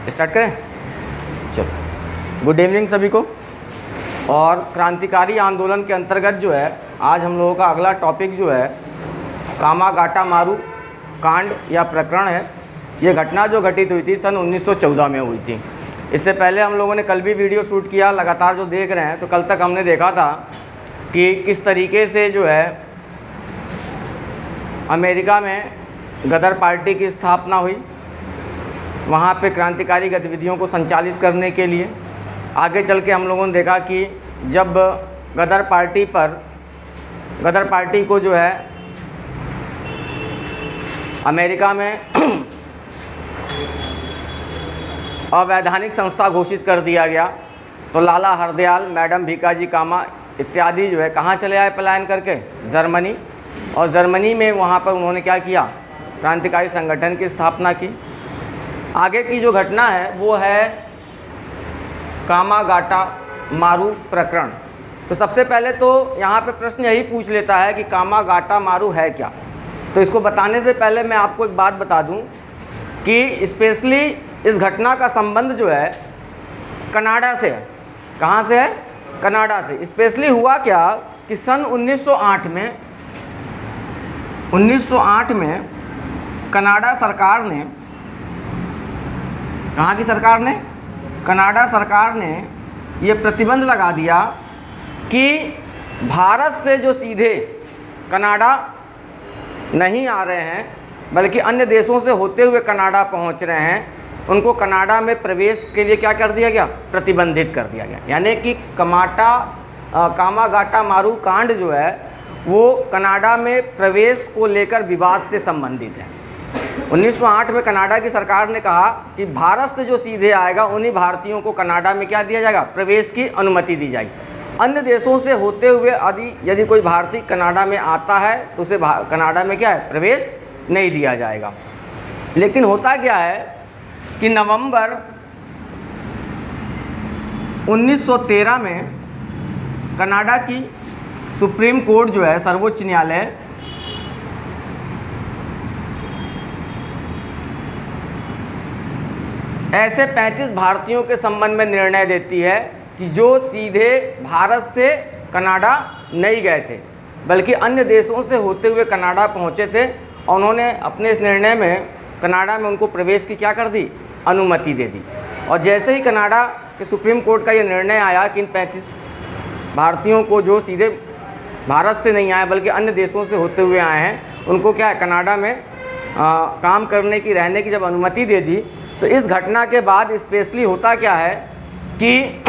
Start करें। चलो, good evening सभी को। और क्रांतिकारी आंदोलन के अंतर्गत जो है आज हम लोगों का अगला टॉपिक जो है कामागाटा मारू कांड या प्रकरण है। ये घटना जो घटित हुई थी सन 1914 में हुई थी। इससे पहले हम लोगों ने कल भी वीडियो शूट किया, लगातार जो देख रहे हैं तो कल तक हमने देखा था कि किस तरीके से जो है अमेरिका में गदर पार्टी की स्थापना हुई, वहाँ पे क्रांतिकारी गतिविधियों को संचालित करने के लिए। आगे चल के हम लोगों ने देखा कि जब गदर पार्टी को जो है अमेरिका में अवैधानिक संस्था घोषित कर दिया गया तो लाला हरदयाल, मैडम भीकाजी कामा इत्यादि जो है कहाँ चले आए पलायन करके? जर्मनी। और जर्मनी में वहाँ पर उन्होंने क्या किया? क्रांतिकारी संगठन की स्थापना की। आगे की जो घटना है वो है कामागाटा मारू प्रकरण। तो सबसे पहले तो यहाँ पे प्रश्न यही पूछ लेता है कि कामागाटा मारू है क्या। तो इसको बताने से पहले मैं आपको एक बात बता दूं कि स्पेशली इस घटना का संबंध जो है कनाडा से है। कहाँ से है? कनाडा से। स्पेशली हुआ क्या कि सन 1908 में कनाडा सरकार ने, कहाँ की सरकार ने? कनाडा सरकार ने ये प्रतिबंध लगा दिया कि भारत से जो सीधे कनाडा नहीं आ रहे हैं बल्कि अन्य देशों से होते हुए कनाडा पहुंच रहे हैं, उनको कनाडा में प्रवेश के लिए क्या कर दिया गया? प्रतिबंधित कर दिया गया। यानी कि कामागाटा मारू कांड जो है वो कनाडा में प्रवेश को लेकर विवाद से संबंधित है। 1908 में कनाडा की सरकार ने कहा कि भारत से जो सीधे आएगा उन्हीं भारतीयों को कनाडा में क्या दिया जाएगा? प्रवेश की अनुमति दी जाएगी। अन्य देशों से होते हुए यदि कोई भारतीय कनाडा में आता है तो उसे कनाडा में क्या है? प्रवेश नहीं दिया जाएगा। लेकिन होता क्या है कि नवंबर 1913 में कनाडा की सुप्रीम कोर्ट जो है, सर्वोच्च न्यायालय, ऐसे 35 भारतीयों के संबंध में निर्णय देती है कि जो सीधे भारत से कनाडा नहीं गए थे बल्कि अन्य देशों से होते हुए कनाडा पहुंचे थे, और उन्होंने अपने इस निर्णय में कनाडा में उनको प्रवेश की क्या कर दी? अनुमति दे दी। और जैसे ही कनाडा के सुप्रीम कोर्ट का ये निर्णय आया कि इन 35 भारतीयों को जो सीधे भारत से नहीं आए बल्कि अन्य देशों से होते हुए आए हैं, उनको क्या है? कनाडा में काम करने की, रहने की जब अनुमति दे दी, तो इस घटना के बाद स्पेशली होता क्या है कि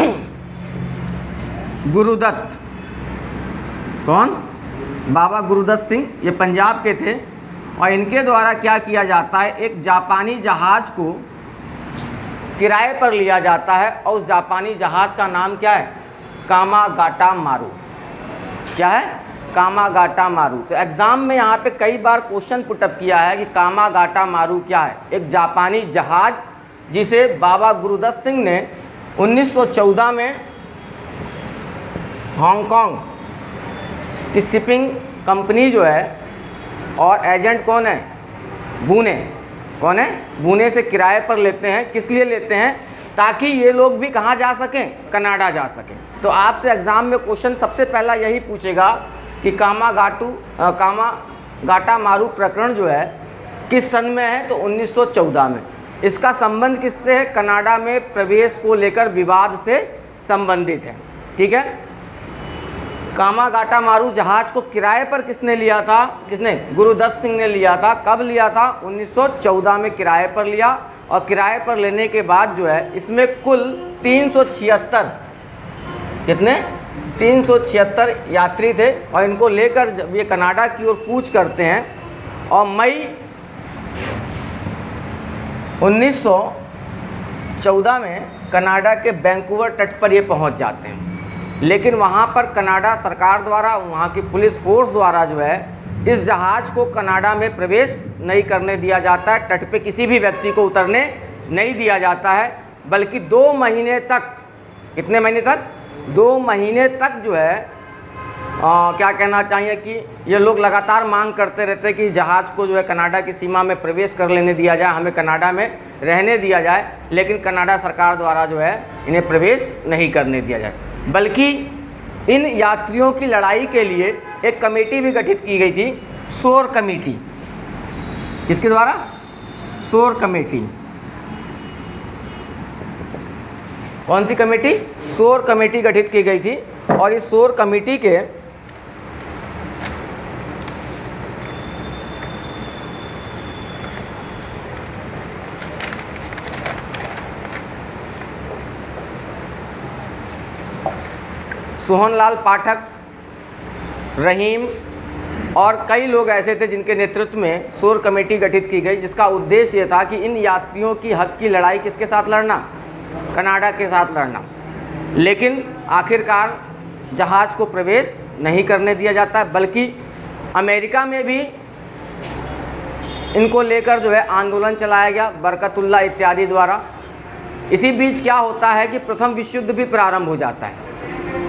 गुरुदत्त, कौन? बाबा गुरुदत्त सिंह, ये पंजाब के थे, और इनके द्वारा क्या किया जाता है? एक जापानी जहाज़ को किराए पर लिया जाता है और उस जापानी जहाज़ का नाम क्या है? कामागाटा मारू। क्या है? कामागाटा मारू। तो एग्ज़ाम में यहाँ पे कई बार क्वेश्चन पुटअप किया है कि कामागाटा मारू क्या है? एक जापानी जहाज़ जिसे बाबा गुरुदत्त सिंह ने 1914 में हांगकांग की शिपिंग कंपनी जो है, और एजेंट कौन है? बूने। कौन है? बूने से किराए पर लेते हैं। किस लिए लेते हैं? ताकि ये लोग भी कहाँ जा सकें? कनाडा जा सकें। तो आपसे एग्ज़ाम में क्वेश्चन सबसे पहला यही पूछेगा कि कामागाटा मारू प्रकरण जो है किस सन में है? तो 1914 में। इसका संबंध किससे है? कनाडा में प्रवेश को लेकर विवाद से संबंधित है। ठीक है। कामागाटा मारू जहाज़ को किराए पर किसने लिया था? किसने? गुरुदत्त सिंह ने लिया था। कब लिया था? 1914 में किराए पर लिया, और किराए पर लेने के बाद जो है इसमें कुल 376, कितने? 376 यात्री थे, और इनको लेकर जब ये कनाडा की ओर कूच करते हैं, और मई 1914 में कनाडा के वैंकूवर तट पर ये पहुंच जाते हैं। लेकिन वहाँ पर कनाडा सरकार द्वारा, वहाँ की पुलिस फोर्स द्वारा जो है इस जहाज़ को कनाडा में प्रवेश नहीं करने दिया जाता है। तट पे किसी भी व्यक्ति को उतरने नहीं दिया जाता है, बल्कि 2 महीने तक, कितने महीने तक? 2 महीने तक जो है क्या कहना चाहिए कि ये लोग लगातार मांग करते रहते हैं कि जहाज़ को जो है कनाडा की सीमा में प्रवेश कर लेने दिया जाए, हमें कनाडा में रहने दिया जाए, लेकिन कनाडा सरकार द्वारा जो है इन्हें प्रवेश नहीं करने दिया जाए। बल्कि इन यात्रियों की लड़ाई के लिए एक कमेटी भी गठित की गई थी, शोर कमेटी। किसके द्वारा? शोर कमेटी। कौन सी कमेटी? शोर कमेटी गठित की गई थी। और इस शोर कमेटी के सोहनलाल पाठक, रहीम और कई लोग ऐसे थे जिनके नेतृत्व में शोर कमेटी गठित की गई, जिसका उद्देश्य ये था कि इन यात्रियों की हक की लड़ाई किसके साथ लड़ना? कनाडा के साथ लड़ना। लेकिन आखिरकार जहाज़ को प्रवेश नहीं करने दिया जाता है, बल्कि अमेरिका में भी इनको लेकर जो है आंदोलन चलाया गया बरकतुल्ला इत्यादि द्वारा। इसी बीच क्या होता है कि प्रथम विश्व युद्ध भी प्रारंभ हो जाता है,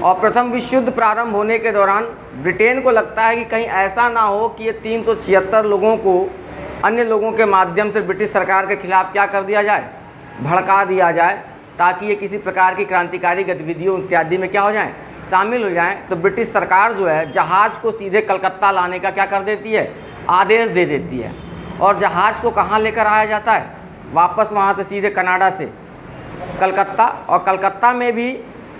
और प्रथम विश्व युद्ध प्रारंभ होने के दौरान ब्रिटेन को लगता है कि कहीं ऐसा ना हो कि ये 376 लोगों को अन्य लोगों के माध्यम से ब्रिटिश सरकार के खिलाफ क्या कर दिया जाए? भड़का दिया जाए, ताकि ये किसी प्रकार की क्रांतिकारी गतिविधियों इत्यादि में क्या हो जाएं? शामिल हो जाएं। तो ब्रिटिश सरकार जो है जहाज़ को सीधे कलकत्ता लाने का क्या कर देती है? आदेश दे देती है। और जहाज़ को कहाँ लेकर आया जाता है? वापस वहाँ से सीधे कनाडा से कलकत्ता, और कलकत्ता में भी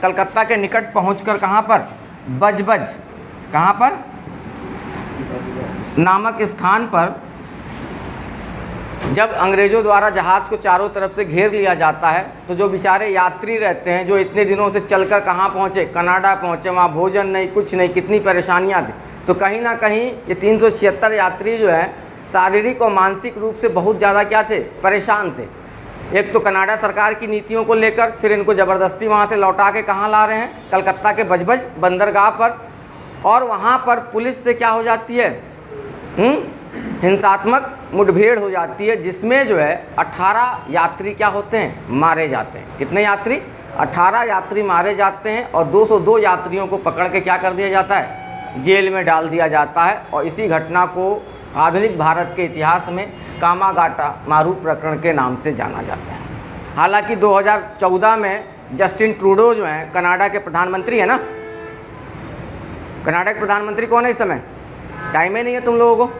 कलकत्ता के निकट पहुंचकर कहाँ पर? बजबज, कहाँ पर? नामक स्थान पर जब अंग्रेज़ों द्वारा जहाज़ को चारों तरफ से घेर लिया जाता है, तो जो बेचारे यात्री रहते हैं, जो इतने दिनों से चलकर कहाँ पहुँचे? कनाडा पहुँचे, वहाँ भोजन नहीं, कुछ नहीं, कितनी परेशानियाँ थी। तो कहीं ना कहीं ये 376 यात्री जो है शारीरिक और मानसिक रूप से बहुत ज़्यादा क्या थे? परेशान थे। एक तो कनाडा सरकार की नीतियों को लेकर, फिर इनको ज़बरदस्ती वहाँ से लौटा के कहाँ ला रहे हैं? कलकत्ता के बजबज बंदरगाह पर। और वहाँ पर पुलिस से क्या हो जाती है? हिंसात्मक मुठभेड़ हो जाती है, जिसमें जो है 18 यात्री क्या होते हैं? मारे जाते हैं। कितने यात्री? 18 यात्री मारे जाते हैं, और 202 यात्रियों को पकड़ के क्या कर दिया जाता है? जेल में डाल दिया जाता है। और इसी घटना को आधुनिक भारत के इतिहास में कामागाटा मारू प्रकरण के नाम से जाना जाता है। हालांकि 2014 में जस्टिन ट्रूडो जो हैं, कनाडा के प्रधानमंत्री है ना, कनाडा के प्रधानमंत्री कौन है इस समय? टाइम ही नहीं है तुम लोगों को।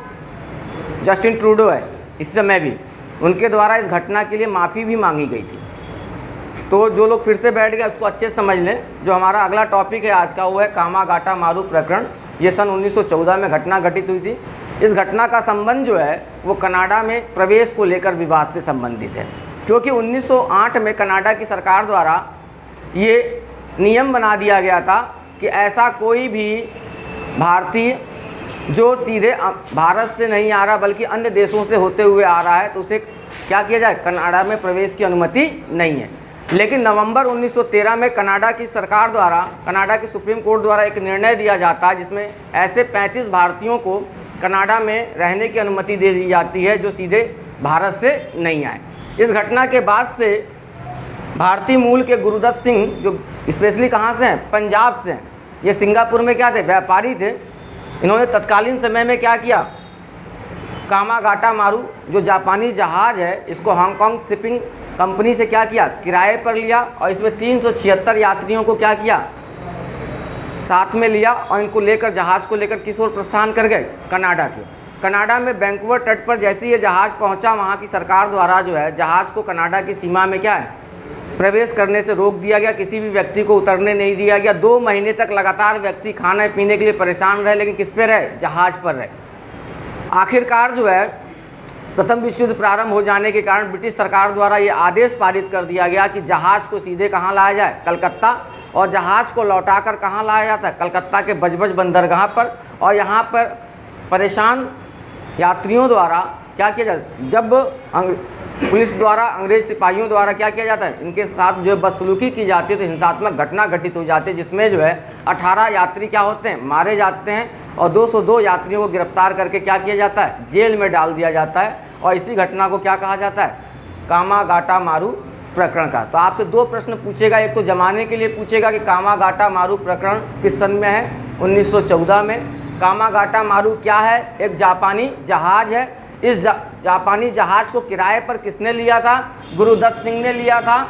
जस्टिन ट्रूडो है इस समय भी। उनके द्वारा इस घटना के लिए माफ़ी भी मांगी गई थी। तो जो लोग फिर से बैठ गए उसको अच्छे से समझ लें। जो हमारा अगला टॉपिक है आज का, वो है कामागाटा मारू प्रकरण। ये सन 1914 में घटना घटित हुई थी। इस घटना का संबंध जो है वो कनाडा में प्रवेश को लेकर विवाद से संबंधित है, क्योंकि 1908 में कनाडा की सरकार द्वारा ये नियम बना दिया गया था कि ऐसा कोई भी भारतीय जो सीधे भारत से नहीं आ रहा बल्कि अन्य देशों से होते हुए आ रहा है, तो उसे क्या किया जाए? कनाडा में प्रवेश की अनुमति नहीं है। लेकिन नवंबर 1913 में कनाडा की सरकार द्वारा, कनाडा की सुप्रीम कोर्ट द्वारा एक निर्णय दिया जाता है, जिसमें ऐसे 35 भारतीयों को कनाडा में रहने की अनुमति दे दी जाती है जो सीधे भारत से नहीं आए। इस घटना के बाद से भारतीय मूल के गुरुदत्त सिंह, जो स्पेशली कहाँ से हैं? पंजाब से हैं। ये सिंगापुर में क्या थे? व्यापारी थे। इन्होंने तत्कालीन समय में क्या किया? कामागाटा मारू जो जापानी जहाज़ है, इसको हांगकांग शिपिंग कंपनी से क्या किया? किराए पर लिया, और इसमें 376 यात्रियों को क्या किया? साथ में लिया, और इनको लेकर जहाज़ को लेकर किस ओर प्रस्थान कर गए? कनाडा के। कनाडा में वैंकूवर तट पर जैसे ये जहाज़ पहुंचा, वहां की सरकार द्वारा जो है जहाज़ को कनाडा की सीमा में क्या है? प्रवेश करने से रोक दिया गया। किसी भी व्यक्ति को उतरने नहीं दिया गया। 2 महीने तक लगातार व्यक्ति खाने पीने के लिए परेशान रहे, लेकिन किस पे रहे? जहाज़ पर रहे। आखिरकार जो है प्रथम विश्व युद्ध प्रारंभ हो जाने के कारण ब्रिटिश सरकार द्वारा ये आदेश पारित कर दिया गया कि जहाज़ को सीधे कहाँ लाया जाए? कलकत्ता। और जहाज़ को लौटाकर कहाँ लाया जाता है? कलकत्ता के बजबज बंदरगाह पर। और यहाँ पर परेशान यात्रियों द्वारा क्या किया जाता? जब पुलिस द्वारा, अंग्रेज सिपाहियों द्वारा क्या किया जाता है? इनके साथ जो बदसलूकी की जाती है, तो हिंसात्मक घटना घटित हो जाती है, जिसमें जो है 18 यात्री क्या होते हैं? मारे जाते हैं, और 202 यात्रियों को गिरफ्तार करके क्या किया जाता है? जेल में डाल दिया जाता है। और इसी घटना को क्या कहा जाता है? कामागाटा मारू प्रकरण का। तो आपसे 2 प्रश्न पूछेगा। एक तो जमाने के लिए पूछेगा कि कामागाटा मारू प्रकरण किस सन में है, 1914 में। कामागाटा मारू क्या है? एक जापानी जहाज़ है। इस जापानी जहाज़ को किराए पर किसने लिया था? गुरुदत्त सिंह ने लिया था।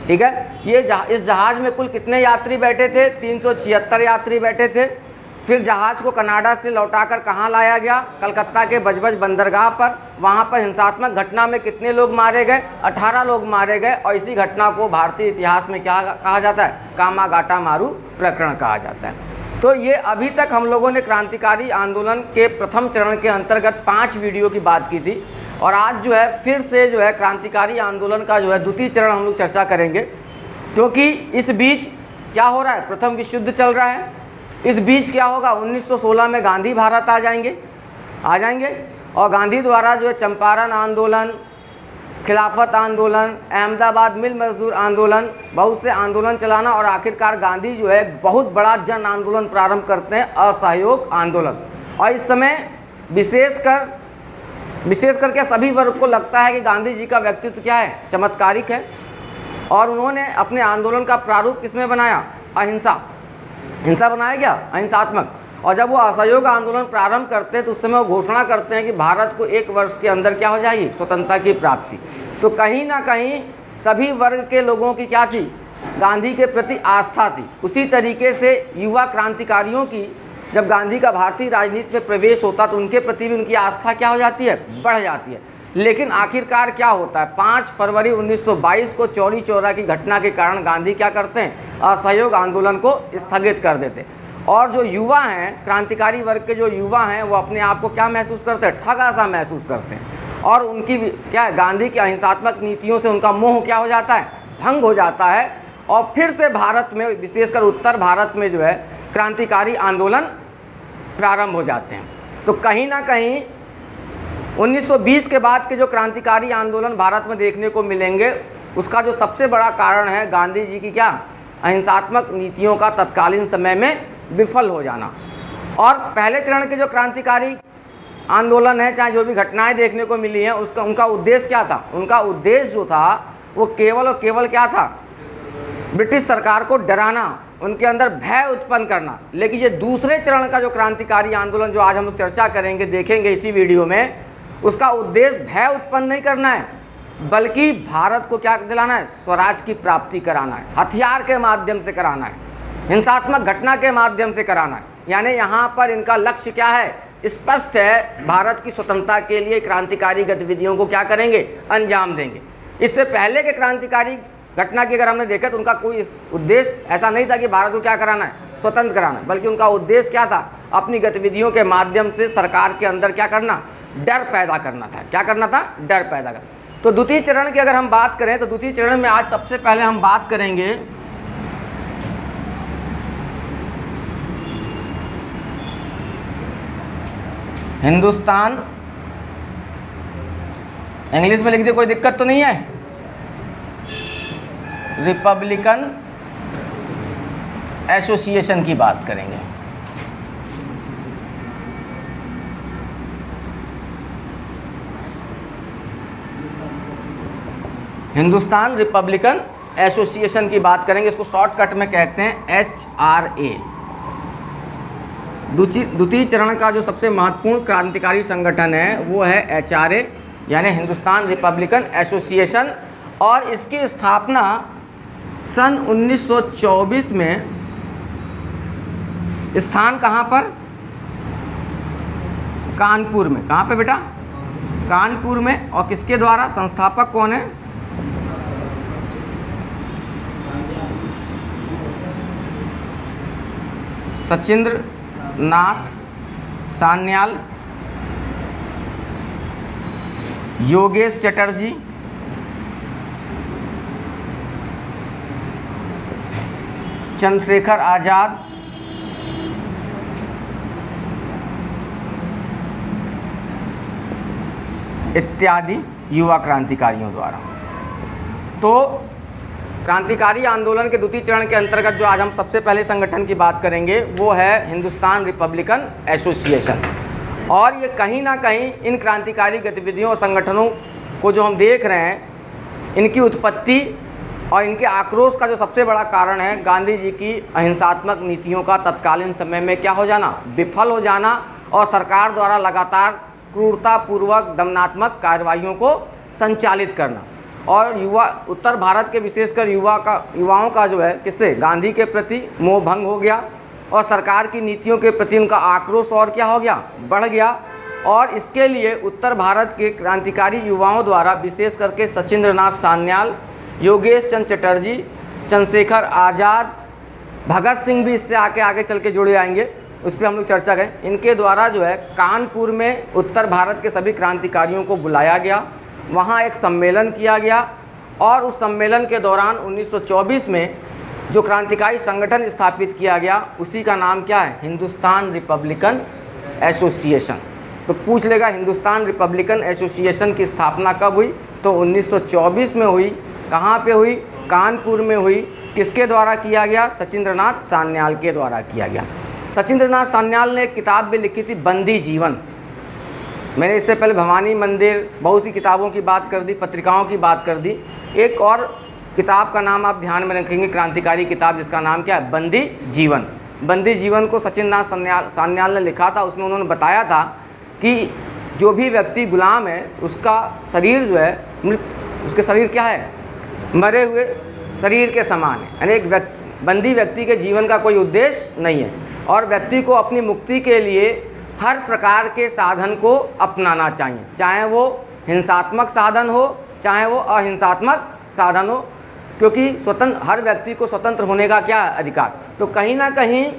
ठीक है, इस जहाज़ में कुल कितने यात्री बैठे थे? 376 यात्री बैठे थे। फिर जहाज़ को कनाडा से लौटाकर कहाँ लाया गया? कलकत्ता के बजबज बंदरगाह पर। वहाँ पर हिंसात्मक घटना में कितने लोग मारे गए? 18 लोग मारे गए। और इसी घटना को भारतीय इतिहास में क्या कहा जाता है? कामागाटा मारू प्रकरण कहा जाता है। तो ये अभी तक हम लोगों ने क्रांतिकारी आंदोलन के प्रथम चरण के अंतर्गत 5 वीडियो की बात की थी। और आज जो है फिर से जो है क्रांतिकारी आंदोलन का जो है द्वितीय चरण हम लोग चर्चा करेंगे, क्योंकि इस बीच क्या हो रहा है? प्रथम विश्व युद्ध चल रहा है। इस बीच क्या होगा? 1916 में गांधी भारत आ जाएंगे और गांधी द्वारा जो है चंपारण आंदोलन, खिलाफत आंदोलन, अहमदाबाद मिल मजदूर आंदोलन, बहुत से आंदोलन चलाना और आखिरकार गांधी जो है बहुत बड़ा जन आंदोलन प्रारंभ करते हैं, असहयोग आंदोलन। और इस समय विशेष करके सभी वर्ग को लगता है कि गांधी जी का व्यक्तित्व क्या है? चमत्कारिक है। और उन्होंने अपने आंदोलन का प्रारूप किसमें बनाया? हिंसा बनाया गया, अहिंसात्मक। और जब वो असहयोग आंदोलन प्रारंभ करते हैं तो उस समय वो घोषणा करते हैं कि भारत को 1 वर्ष के अंदर क्या हो जाएगी? स्वतंत्रता की प्राप्ति। तो कहीं ना कहीं सभी वर्ग के लोगों की क्या थी? गांधी के प्रति आस्था थी। उसी तरीके से युवा क्रांतिकारियों की जब गांधी का भारतीय राजनीति में प्रवेश होता तो उनके प्रति भी उनकी आस्था क्या हो जाती है? बढ़ जाती है। लेकिन आखिरकार क्या होता है? 5 फरवरी 1922 को चौरी चौरा की घटना के कारण गांधी क्या करते हैं? असहयोग आंदोलन को स्थगित कर देते। और जो युवा हैं, क्रांतिकारी वर्ग के जो युवा हैं, वो अपने आप को क्या महसूस करते हैं? ठगा सा महसूस करते हैं। और उनकी क्या है? गांधी की अहिंसात्मक नीतियों से उनका मोह क्या हो जाता है? भंग हो जाता है। और फिर से भारत में, विशेषकर उत्तर भारत में जो है क्रांतिकारी आंदोलन प्रारंभ हो जाते हैं। तो कहीं ना कहीं 1920 के बाद के जो क्रांतिकारी आंदोलन भारत में देखने को मिलेंगे, उसका जो सबसे बड़ा कारण है गांधी जी की क्या? अहिंसात्मक नीतियों का तत्कालीन समय में विफल हो जाना। और पहले चरण के जो क्रांतिकारी आंदोलन है, चाहे जो भी घटनाएं देखने को मिली हैं, उनका उद्देश्य क्या था? उनका उद्देश्य जो था वो केवल और केवल क्या था? ब्रिटिश सरकार को डराना, उनके अंदर भय उत्पन्न करना। लेकिन ये दूसरे चरण का जो क्रांतिकारी आंदोलन जो आज हम लोग चर्चा करेंगे, देखेंगे इसी वीडियो में, उसका उद्देश्य भय उत्पन्न नहीं करना है, बल्कि भारत को क्या दिलाना है? स्वराज की प्राप्ति कराना है। हथियार के माध्यम से कराना है, हिंसात्मक घटना के माध्यम से कराना है। यानी यहाँ पर इनका लक्ष्य क्या है? स्पष्ट है। भारत की स्वतंत्रता के लिए क्रांतिकारी गतिविधियों को क्या करेंगे? अंजाम देंगे। इससे पहले के क्रांतिकारी घटना की अगर हमने देखा तो उनका कोई उद्देश्य ऐसा नहीं था कि भारत को क्या कराना है? स्वतंत्र कराना है, बल्कि उनका उद्देश्य क्या था? अपनी गतिविधियों के माध्यम से सरकार के अंदर क्या करना? डर पैदा करना था। क्या करना था? डर पैदा करना। तो द्वितीय चरण की अगर हम बात करें तो द्वितीय चरण में आज सबसे पहले हम बात करेंगे हिंदुस्तान, इंग्लिश में लिख दे, कोई दिक्कत तो नहीं है, रिपब्लिकन एसोसिएशन की बात करेंगे। हिंदुस्तान रिपब्लिकन एसोसिएशन की बात करेंगे। इसको शॉर्टकट में कहते हैं HRA। द्वितीय चरण का जो सबसे महत्वपूर्ण क्रांतिकारी संगठन है वो है HRA, यानी हिंदुस्तान रिपब्लिकन एसोसिएशन। और इसकी स्थापना सन 1924 में, स्थान कहाँ पर? कानपुर में। कहाँ पे बेटा? कानपुर में। और किसके द्वारा? संस्थापक कौन है? सचिंद्र नाथ सान्याल, योगेश चटर्जी, चंद्रशेखर आज़ाद, इत्यादि युवा क्रांतिकारियों द्वारा। तो क्रांतिकारी आंदोलन के द्वितीय चरण के अंतर्गत जो आज हम सबसे पहले संगठन की बात करेंगे वो है हिंदुस्तान रिपब्लिकन एसोसिएशन। और ये कहीं ना कहीं इन क्रांतिकारी गतिविधियों और संगठनों को जो हम देख रहे हैं, इनकी उत्पत्ति और इनके आक्रोश का जो सबसे बड़ा कारण है गांधी जी की अहिंसात्मक नीतियों का तत्कालीन समय में क्या हो जाना, विफल हो जाना, और सरकार द्वारा लगातार क्रूरतापूर्वक दमनात्मक कार्रवाइयों को संचालित करना। और युवा उत्तर भारत के विशेषकर युवाओं का जो है किससे, गांधी के प्रति मोह भंग हो गया, और सरकार की नीतियों के प्रति उनका आक्रोश और क्या हो गया, बढ़ गया। और इसके लिए उत्तर भारत के क्रांतिकारी युवाओं द्वारा विशेष करके सचिंद्र नाथ सान्याल, योगेश चंद्र चटर्जी, चंद्रशेखर आज़ाद, भगत सिंह भी इससे आगे चल के जुड़े आएंगे, उस पर हम लोग चर्चा करें। इनके द्वारा जो है कानपुर में उत्तर भारत के सभी क्रांतिकारियों को बुलाया गया, वहाँ एक सम्मेलन किया गया, और उस सम्मेलन के दौरान 1924 में जो क्रांतिकारी संगठन स्थापित किया गया उसी का नाम क्या है, हिंदुस्तान रिपब्लिकन एसोसिएशन। तो पूछ लेगा हिंदुस्तान रिपब्लिकन एसोसिएशन की स्थापना कब हुई, तो 1924 में हुई। कहाँ पे हुई, कानपुर में हुई। किसके द्वारा किया गया, सचिंद्रनाथ सान्याल के द्वारा किया गया। सचिंद्रनाथ सान्याल ने एक किताब भी लिखी थी, बंदी जीवन। मैंने इससे पहले भवानी मंदिर, बहुत सी किताबों की बात कर दी, पत्रिकाओं की बात कर दी। एक और किताब का नाम आप ध्यान में रखेंगे, क्रांतिकारी किताब, जिसका नाम क्या है, बंदी जीवन। बंदी जीवन को सचिंद्रनाथ सान्याल ने लिखा था। उसमें उन्होंने बताया था कि जो भी व्यक्ति गुलाम है उसका शरीर जो है उसके शरीर क्या है, मरे हुए शरीर के समान है। यानी एक बंदी व्यक्ति के जीवन का कोई उद्देश्य नहीं है, और व्यक्ति को अपनी मुक्ति के लिए हर प्रकार के साधन को अपनाना चाहिए, चाहे वो हिंसात्मक साधन हो चाहे वो अहिंसात्मक साधन हो, क्योंकि हर व्यक्ति को स्वतंत्र होने का क्या अधिकार। तो कहीं ना कहीं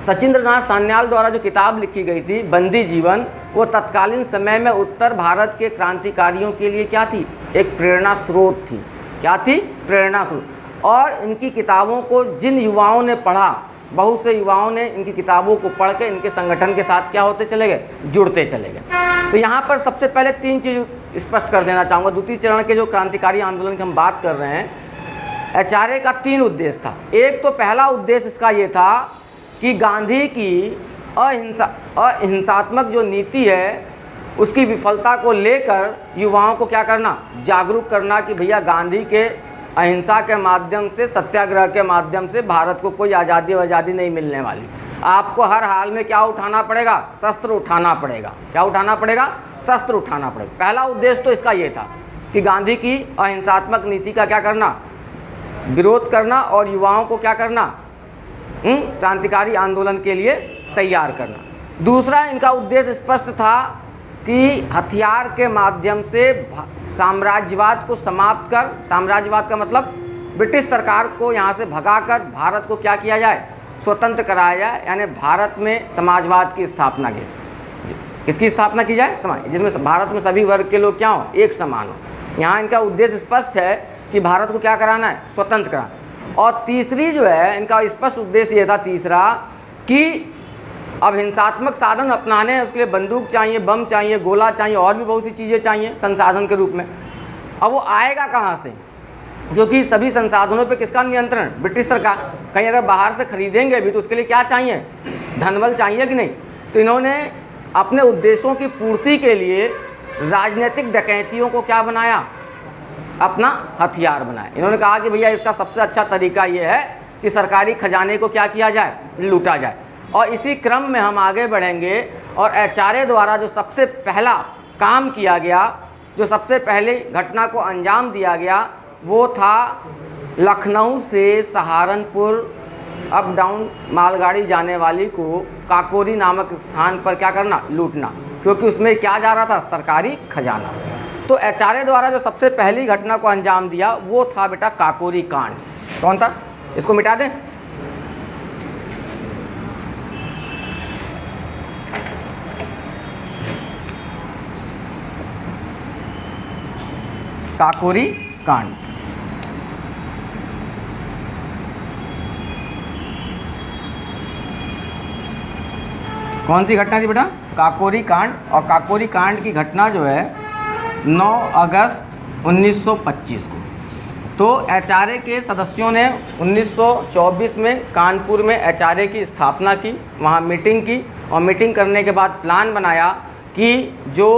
सचिंद्रनाथ सान्याल द्वारा जो किताब लिखी गई थी बंदी जीवन, वो तत्कालीन समय में उत्तर भारत के क्रांतिकारियों के लिए क्या थी, एक प्रेरणा स्रोत थी। क्या थी, प्रेरणा स्रोत। और इनकी किताबों को जिन युवाओं ने पढ़ा, बहुत से युवाओं ने इनकी किताबों को पढ़ के इनके संगठन के साथ क्या होते चले गए, जुड़ते चले गए। तो यहाँ पर सबसे पहले 3 चीज़ स्पष्ट कर देना चाहूँगा। द्वितीय चरण के जो क्रांतिकारी आंदोलन की हम बात कर रहे हैं, एचआरए का 3 उद्देश्य था। एक तो पहला उद्देश्य इसका ये था कि गांधी की अहिंसात्मक जो नीति है उसकी विफलता को लेकर युवाओं को क्या करना, जागरूक करना कि भैया गांधी के अहिंसा के माध्यम से, सत्याग्रह के माध्यम से भारत को कोई आज़ादी नहीं मिलने वाली। आपको हर हाल में क्या उठाना पड़ेगा, शस्त्र उठाना पड़ेगा। क्या उठाना पड़ेगा, शस्त्र उठाना पड़ेगा। पहला उद्देश्य तो इसका ये था कि गांधी की अहिंसात्मक नीति का क्या करना, विरोध करना, और युवाओं को क्या करना, क्रांतिकारी आंदोलन के लिए तैयार करना। दूसरा इनका उद्देश्य स्पष्ट था कि हथियार के माध्यम से साम्राज्यवाद को समाप्त कर, साम्राज्यवाद का मतलब ब्रिटिश सरकार को यहाँ से भगाकर भारत को क्या किया जाए, स्वतंत्र कराया जाए। यानी भारत में समाजवाद की स्थापना की। किसकी स्थापना की जाए, समाज, जिसमें भारत में सभी वर्ग के लोग क्या हो, एक समान हो। यहाँ इनका उद्देश्य स्पष्ट है कि भारत को क्या कराना है, स्वतंत्र कराना। और तीसरी जो है इनका स्पष्ट उद्देश्य ये था, तीसरा, कि अब हिंसात्मक साधन अपनाने हैं, उसके लिए बंदूक चाहिए, बम चाहिए, गोला चाहिए, और भी बहुत सी चीज़ें चाहिए संसाधन के रूप में। अब वो आएगा कहाँ से, जो कि सभी संसाधनों पे किसका नियंत्रण, ब्रिटिश सरकार। कहीं अगर बाहर से खरीदेंगे भी तो उसके लिए क्या चाहिए, धनबल चाहिए कि नहीं। तो इन्होंने अपने उद्देश्यों की पूर्ति के लिए राजनीतिक डकैतियों को क्या बनाया, अपना हथियार बनाया। इन्होंने कहा कि भैया इसका सबसे अच्छा तरीका ये है कि सरकारी खजाने को क्या किया जाए, लूटा जाए। और इसी क्रम में हम आगे बढ़ेंगे, और एचआरए द्वारा जो सबसे पहला काम किया गया, जो सबसे पहले घटना को अंजाम दिया गया, वो था लखनऊ से सहारनपुर अप डाउन मालगाड़ी जाने वाली को काकोरी नामक स्थान पर क्या करना, लूटना, क्योंकि उसमें क्या जा रहा था, सरकारी खजाना। तो एचआरए द्वारा जो सबसे पहली घटना को अंजाम दिया वो था बेटा काकोरी कांड। कौन था, इसको मिटा दें। काकोरी कांड। कौन सी घटना थी बेटा, काकोरी कांड। और काकोरी कांड की घटना जो है 9 अगस्त 1925 को। तो एचआरए के सदस्यों ने 1924 में कानपुर में एचआरए की स्थापना की, वहाँ मीटिंग की, और मीटिंग करने के बाद प्लान बनाया कि जो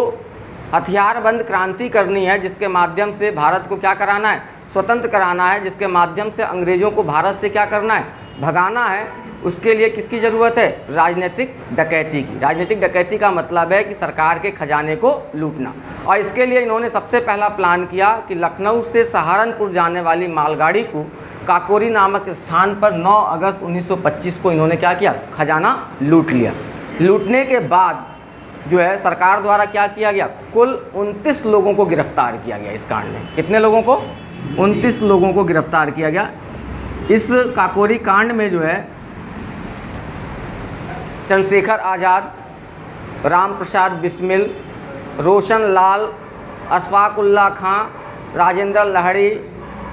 हथियारबंद क्रांति करनी है, जिसके माध्यम से भारत को क्या कराना है, स्वतंत्र कराना है, जिसके माध्यम से अंग्रेज़ों को भारत से क्या करना है, भगाना है, उसके लिए किसकी ज़रूरत है, राजनीतिक डकैती की। राजनीतिक डकैती का मतलब है कि सरकार के खजाने को लूटना। और इसके लिए इन्होंने सबसे पहला प्लान किया कि लखनऊ से सहारनपुर जाने वाली मालगाड़ी को काकोरी नामक स्थान पर 9 अगस्त 1925 को इन्होंने क्या किया, खजाना लूट लिया। लूटने के बाद जो है सरकार द्वारा क्या किया गया, कुल 29 लोगों को गिरफ्तार किया गया इस कांड में। कितने लोगों को, 29 लोगों को गिरफ्तार किया गया। इस काकोरी कांड में जो है चंद्रशेखर आज़ाद, राम प्रसाद बिस्मिल, रोशन लाल, अशफाक उल्ला खां, राजेंद्र लाहिड़ी,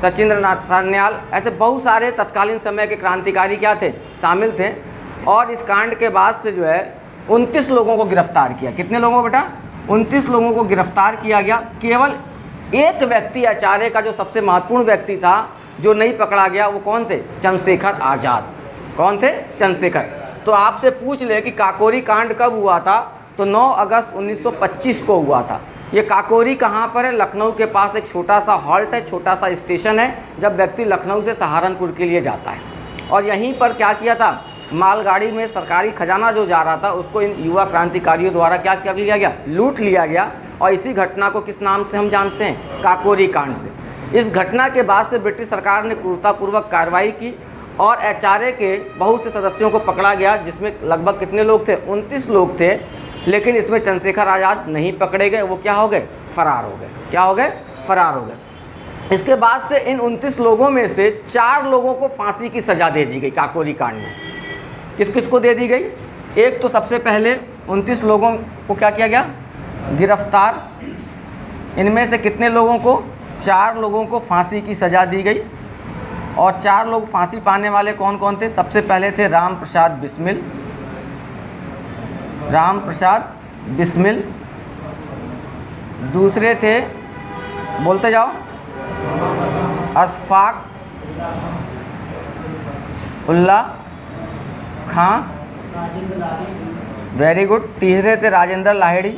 सचिंद्र नाथ सान्याल, ऐसे बहुत सारे तत्कालीन समय के क्रांतिकारी क्या थे, शामिल थे। और इस कांड के बाद से जो है 29 लोगों को गिरफ्तार किया। कितने लोगों को बेटा, 29 लोगों को गिरफ्तार किया गया। केवल एक व्यक्ति आचार्य का जो सबसे महत्वपूर्ण व्यक्ति था जो नहीं पकड़ा गया, वो कौन थे, चंद्रशेखर आज़ाद। कौन थे, चंद्रशेखर। तो आपसे पूछ ले कि काकोरी कांड कब हुआ था, तो 9 अगस्त 1925 को हुआ था। ये काकोरी कहाँ पर है, लखनऊ के पास एक छोटा सा हॉल्ट है, छोटा सा स्टेशन है, जब व्यक्ति लखनऊ से सहारनपुर के लिए जाता है। और यहीं पर क्या किया था, मालगाड़ी में सरकारी खजाना जो जा रहा था उसको इन युवा क्रांतिकारियों द्वारा क्या कर लिया गया, लूट लिया गया। और इसी घटना को किस नाम से हम जानते हैं, काकोरी कांड से। इस घटना के बाद से ब्रिटिश सरकार ने क्रूरतापूर्वक कार्रवाई की और एचआरए के बहुत से सदस्यों को पकड़ा गया, जिसमें लगभग कितने लोग थे, 29 लोग थे। लेकिन इसमें चंद्रशेखर आज़ाद नहीं पकड़े गए, वो क्या हो गए, फरार हो गए। क्या हो गए, फरार हो गए। इसके बाद से इन 29 लोगों में से 4 लोगों को फांसी की सज़ा दे दी गई काकोरी कांड में। किस किस को दे दी गई, एक तो सबसे पहले 29 लोगों को क्या किया गया, गिरफ्तार। इनमें से कितने लोगों को, 4 लोगों को फांसी की सज़ा दी गई। और 4 लोग फांसी पाने वाले कौन कौन थे, सबसे पहले थे राम प्रसाद बिस्मिल, राम प्रसाद बिस्मिल। दूसरे थे, बोलते जाओ, अशफाक उल्ला खां, वेरी गुड। तीसरे थे राजेंद्र लाहिड़ी।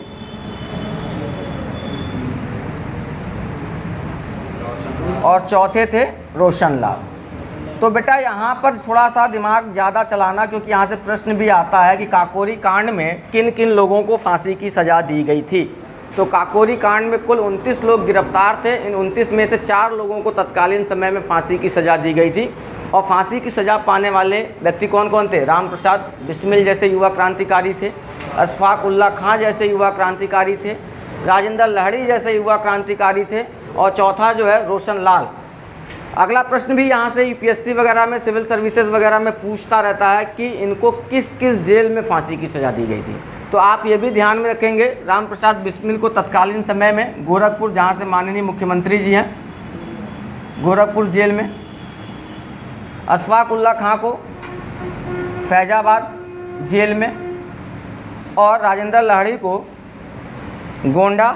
और चौथे थे रोशन लाल। तो बेटा यहाँ पर थोड़ा सा दिमाग ज़्यादा चलाना, क्योंकि यहाँ से प्रश्न भी आता है कि काकोरी कांड में किन किन लोगों को फांसी की सज़ा दी गई थी। तो काकोरी कांड में कुल 29 लोग गिरफ्तार थे। इन 29 में से 4 लोगों को तत्कालीन समय में फांसी की सज़ा दी गई थी। और फांसी की सज़ा पाने वाले व्यक्ति कौन कौन थे, राम प्रसाद बिस्मिल जैसे युवा क्रांतिकारी थे, अशफाक उल्ला खां जैसे युवा क्रांतिकारी थे, राजेंद्र लाहिड़ी जैसे युवा क्रांतिकारी थे, और चौथा जो है रोशन लाल। अगला प्रश्न भी यहाँ से यूपीएससी वगैरह में, सिविल सर्विसेज वगैरह में पूछता रहता है कि इनको किस किस जेल में फांसी की सज़ा दी गई थी। तो आप ये भी ध्यान में रखेंगे, राम प्रसाद बिस्मिल को तत्कालीन समय में गोरखपुर, जहाँ से माननीय मुख्यमंत्री जी हैं, गोरखपुर जेल में। अशफाक उल्ला खां को फैजाबाद जेल में। और राजेंद्र लाहिड़ी को गोंडा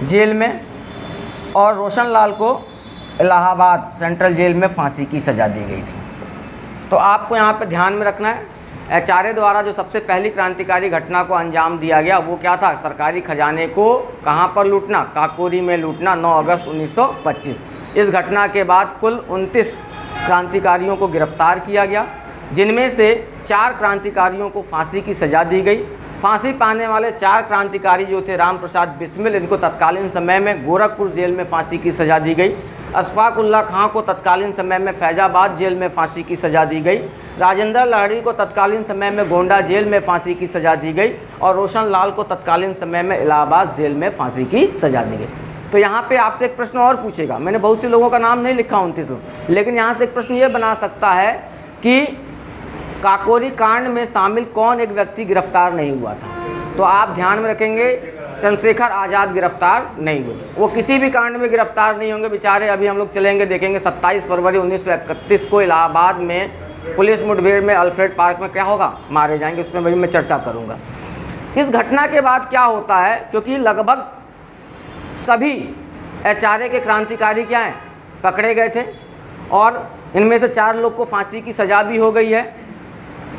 जेल में। और रोशन लाल को इलाहाबाद सेंट्रल जेल में फांसी की सज़ा दी गई थी। तो आपको यहाँ पे ध्यान में रखना है, एचआरए द्वारा जो सबसे पहली क्रांतिकारी घटना को अंजाम दिया गया वो क्या था, सरकारी खजाने को कहाँ पर लूटना, काकोरी में लूटना, 9 अगस्त 1925। इस घटना के बाद कुल 29 क्रांतिकारियों को गिरफ्तार किया गया, जिनमें से 4 क्रांतिकारियों को फांसी की सज़ा दी गई। फांसी पाने वाले 4 क्रांतिकारी जो थे, राम प्रसाद बिस्मिल, इनको तत्कालीन समय में गोरखपुर जेल में फांसी की सज़ा दी गई। अशफाक उल्ला खां को तत्कालीन समय में फैजाबाद जेल में फांसी की सज़ा दी गई। राजेंद्र लाहिड़ी को तत्कालीन समय में गोंडा जेल में फांसी की सज़ा दी गई। और रोशन लाल को तत्कालीन समय में इलाहाबाद जेल में फांसी की सज़ा दी गई। तो यहाँ पे आपसे एक प्रश्न और पूछेगा, मैंने बहुत से लोगों का नाम नहीं लिखा 29 लोग, लेकिन यहाँ से एक प्रश्न ये बना सकता है कि काकोरी कांड में शामिल कौन एक व्यक्ति गिरफ्तार नहीं हुआ था। तो आप ध्यान में रखेंगे, चंद्रशेखर आज़ाद गिरफ्तार नहीं हुए, वो किसी भी कांड में गिरफ्तार नहीं होंगे बेचारे। अभी हम लोग चलेंगे देखेंगे 27 फरवरी 1931 को इलाहाबाद में पुलिस मुठभेड़ में अल्फ्रेड पार्क में क्या होगा, मारे जाएंगे। उसमें भी मैं चर्चा करूँगा। इस घटना के बाद क्या होता है, क्योंकि लगभग सभी एचआरए के क्रांतिकारी क्या हैं, पकड़े गए थे। और इनमें से 4 लोग को फांसी की सज़ा भी हो गई है,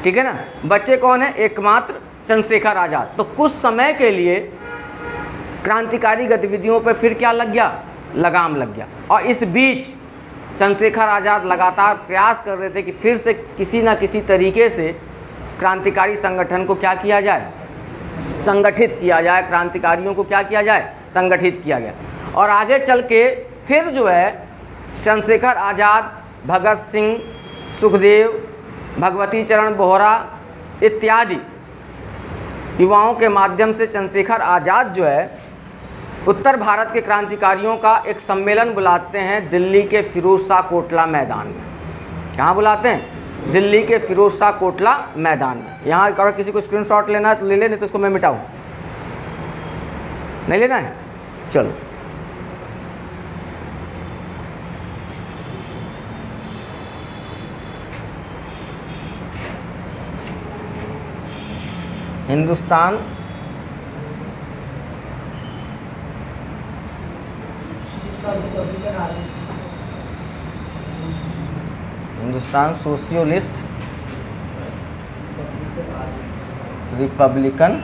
ठीक है ना। बच्चे कौन है, एकमात्र चंद्रशेखर आज़ाद। तो कुछ समय के लिए क्रांतिकारी गतिविधियों पर फिर क्या लग गया, लगाम लग गया। और इस बीच चंद्रशेखर आज़ाद लगातार प्रयास कर रहे थे कि फिर से किसी न किसी तरीके से क्रांतिकारी संगठन को क्या किया जाए, संगठित किया जाए। क्रांतिकारियों को क्या किया जाए, संगठित किया गया। और आगे चल के फिर जो है चंद्रशेखर आज़ाद, भगत सिंह, सुखदेव, भगवती चरण बोहरा इत्यादि युवाओं के माध्यम से चंद्रशेखर आज़ाद जो है उत्तर भारत के क्रांतिकारियों का एक सम्मेलन बुलाते हैं दिल्ली के फिरोज शाह कोटला मैदान में। कहाँ बुलाते हैं? दिल्ली के फिरोज शाह कोटला मैदान में। यहाँ अगर किसी को स्क्रीनशॉट लेना है तो ले ले, नहीं तो इसको मैं मिटाऊँ, नहीं लेना है, चलो। हिंदुस्तान सोशलिस्ट रिपब्लिकन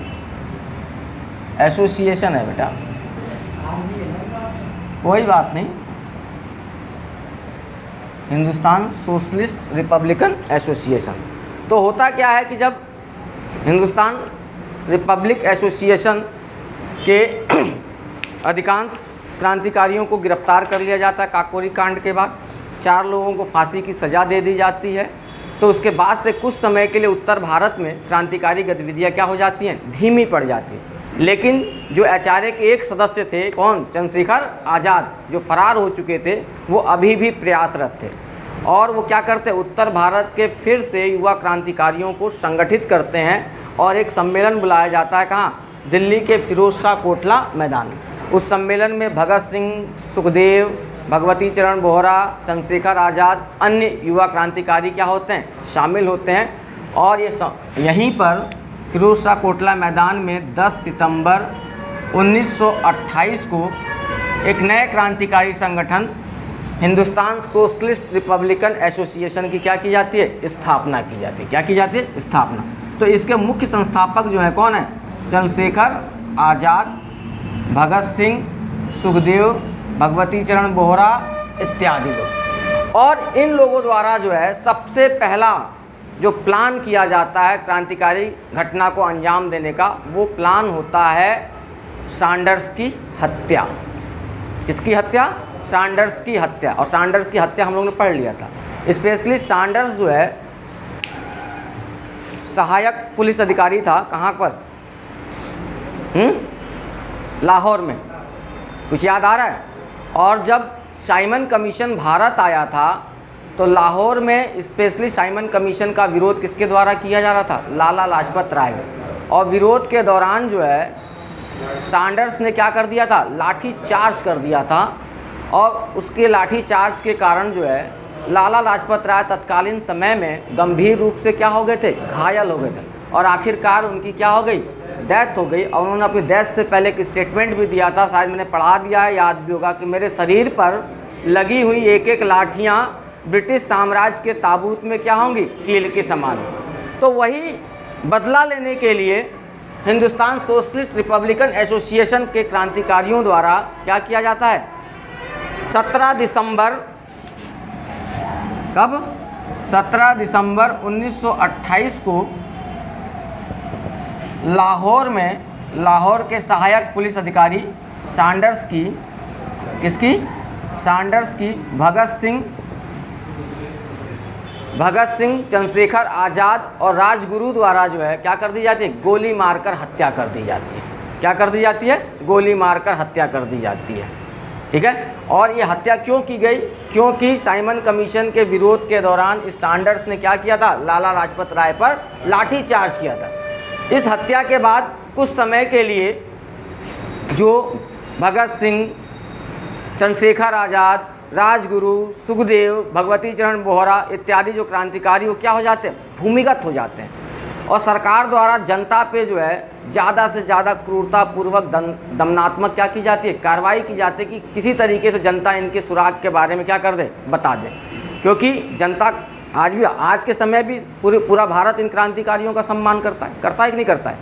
एसोसिएशन है बेटा, कोई बात नहीं, हिंदुस्तान सोशलिस्ट रिपब्लिकन एसोसिएशन। तो होता क्या है कि जब हिंदुस्तान रिपब्लिक एसोसिएशन के अधिकांश क्रांतिकारियों को गिरफ्तार कर लिया जाता है काकोरी कांड के बाद, 4 लोगों को फांसी की सज़ा दे दी जाती है, तो उसके बाद से कुछ समय के लिए उत्तर भारत में क्रांतिकारी गतिविधियां क्या हो जाती हैं, धीमी पड़ जाती हैं। लेकिन जो एचआरए के एक सदस्य थे, कौन, चंद्रशेखर आज़ाद, जो फरार हो चुके थे, वो अभी भी प्रयासरत थे। और वो क्या करते हैं, उत्तर भारत के फिर से युवा क्रांतिकारियों को संगठित करते हैं और एक सम्मेलन बुलाया जाता है। कहाँ? दिल्ली के फिरोज शाह कोटला मैदान में। उस सम्मेलन में भगत सिंह, सुखदेव, भगवती चरण बोहरा, चंद्रशेखर आज़ाद, अन्य युवा क्रांतिकारी क्या होते हैं, शामिल होते हैं। और ये यहीं पर फिरोज शाह कोटला मैदान में 10 सितंबर 1928 को एक नए क्रांतिकारी संगठन हिंदुस्तान सोशलिस्ट रिपब्लिकन एसोसिएशन की क्या की जाती है, स्थापना की जाती है। क्या की जाती है, स्थापना। तो इसके मुख्य संस्थापक जो है कौन है, चंद्रशेखर आज़ाद, भगत सिंह, सुखदेव, भगवती चरण बोहरा इत्यादि लोग। और इन लोगों द्वारा जो है सबसे पहला जो प्लान किया जाता है क्रांतिकारी घटना को अंजाम देने का, वो प्लान होता है सैंडर्स की हत्या। किसकी हत्या? सैंडर्स की हत्या। और सैंडर्स की हत्या हम लोगों ने पढ़ लिया था। स्पेशली सैंडर्स जो है सहायक पुलिस अधिकारी था, कहाँ पर, लाहौर में। कुछ याद आ रहा है? और जब साइमन कमीशन भारत आया था तो लाहौर में स्पेशली साइमन कमीशन का विरोध किसके द्वारा किया जा रहा था, लाला लाजपत राय। और विरोध के दौरान जो है सैंडर्स ने क्या कर दिया था, लाठी चार्ज कर दिया था। और उसके लाठी चार्ज के कारण जो है लाला लाजपत राय तत्कालीन समय में गंभीर रूप से क्या हो गए थे, घायल हो गए थे। और आखिरकार उनकी क्या हो गई, डेथ हो गई। और उन्होंने अपनी डेथ से पहले एक स्टेटमेंट भी दिया था, शायद मैंने पढ़ा दिया है, याद भी होगा, कि मेरे शरीर पर लगी हुई एक एक लाठियाँ ब्रिटिश साम्राज्य के ताबूत में क्या होंगी, कील के समान। तो वही बदला लेने के लिए हिंदुस्तान सोशलिस्ट रिपब्लिकन एसोसिएशन के क्रांतिकारियों द्वारा क्या किया जाता है, 17 दिसंबर, कब, 17 दिसंबर 1928 को लाहौर में लाहौर के सहायक पुलिस अधिकारी सैंडर्स की, किसकी, सैंडर्स की भगत सिंह, चंद्रशेखर आज़ाद और राजगुरु द्वारा जो है क्या कर दी जाती है, गोली मारकर हत्या कर दी जाती है। क्या कर दी जाती है, गोली मारकर हत्या कर दी जाती है। ठीक है। और ये हत्या क्यों की गई, क्योंकि साइमन कमीशन के विरोध के दौरान इस सैंडर्स ने क्या किया था, लाला लाजपत राय पर लाठी चार्ज किया था। इस हत्या के बाद कुछ समय के लिए जो भगत सिंह, चंद्रशेखर आज़ाद, राजगुरु, सुखदेव, भगवती चरण बोहरा इत्यादि जो क्रांतिकारी वो क्या हो जाते हैं, भूमिगत हो जाते हैं। और सरकार द्वारा जनता पे जो है ज़्यादा से ज़्यादा क्रूरतापूर्वक दमनात्मक क्या की जाती है, कार्रवाई की जाती है कि किसी तरीके से जनता इनके सुराग के बारे में क्या कर दे, बता दे। क्योंकि जनता आज के समय भी पूरा भारत इन क्रांतिकारियों का सम्मान करता है कि नहीं करता है।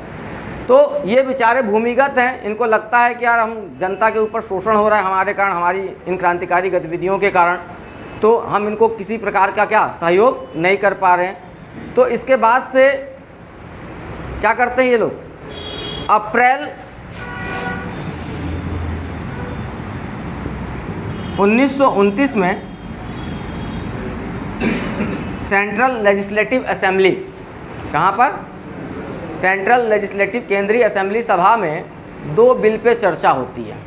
तो ये बेचारे भूमिगत हैं, इनको लगता है कि यार हम जनता के ऊपर शोषण हो रहा है हमारे कारण, हमारी इन क्रांतिकारी गतिविधियों के कारण, तो हम इनको किसी प्रकार का क्या सहयोग नहीं कर पा रहे हैं। तो इसके बाद से क्या करते हैं ये लोग, अप्रैल 1929 में सेंट्रल लेजिस्लेटिव असेंबली, कहाँ पर, सेंट्रल लेजिस्लेटिव केंद्रीय असेंबली सभा में 2 बिल पे चर्चा होती है।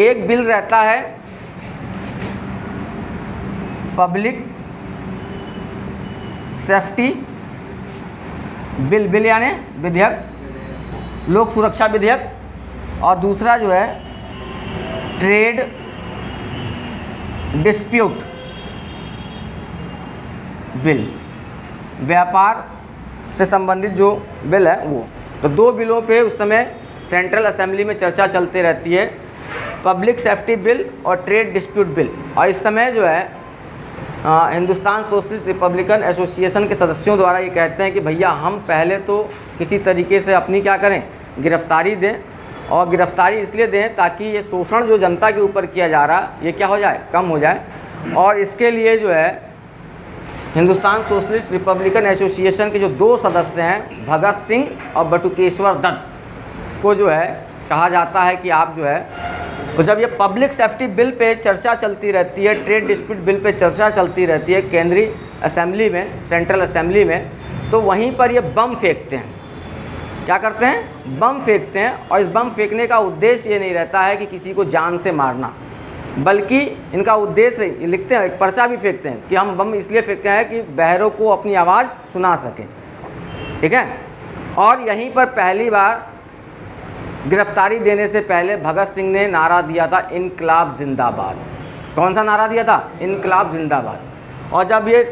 एक बिल रहता है पब्लिक सेफ्टी बिल, बिल यानी विधेयक, लोक सुरक्षा विधेयक, और दूसरा जो है ट्रेड डिस्प्यूट बिल, व्यापार से संबंधित जो बिल है वो। तो 2 बिलों पे उस समय सेंट्रल असेंबली में चर्चा चलती रहती है, पब्लिक सेफ्टी बिल और ट्रेड डिस्प्यूट बिल। और इस समय जो है हिंदुस्तान सोशलिस्ट रिपब्लिकन एसोसिएशन के सदस्यों द्वारा ये कहते हैं कि भैया हम पहले तो किसी तरीके से अपनी क्या करें, गिरफ्तारी दें, और गिरफ्तारी इसलिए दें ताकि ये शोषण जो जनता के ऊपर किया जा रहा ये क्या हो जाए, कम हो जाए। और इसके लिए जो है हिंदुस्तान सोशलिस्ट रिपब्लिकन एसोसिएशन के जो 2 सदस्य हैं, भगत सिंह और बटुकेश्वर दत्त को जो है कहा जाता है कि आप जो है, तो जब ये पब्लिक सेफ्टी बिल पे चर्चा चलती रहती है, ट्रेड डिस्प्यूट बिल पे चर्चा चलती रहती है केंद्रीय असेंबली में, सेंट्रल असेंबली में, तो वहीं पर ये बम फेंकते हैं। क्या करते हैं, बम फेंकते हैं। और इस बम फेंकने का उद्देश्य ये नहीं रहता है कि किसी को जान से मारना, बल्कि इनका उद्देश्य, ये लिखते हैं, एक पर्चा भी फेंकते हैं कि हम बम इसलिए फेंकते हैं कि बहरों को अपनी आवाज़ सुना सकें, ठीक है। और यहीं पर पहली बार गिरफ्तारी देने से पहले भगत सिंह ने नारा दिया था, इनकलाब जिंदाबाद। कौन सा नारा दिया था, इनकलाब जिंदाबाद। और जब ये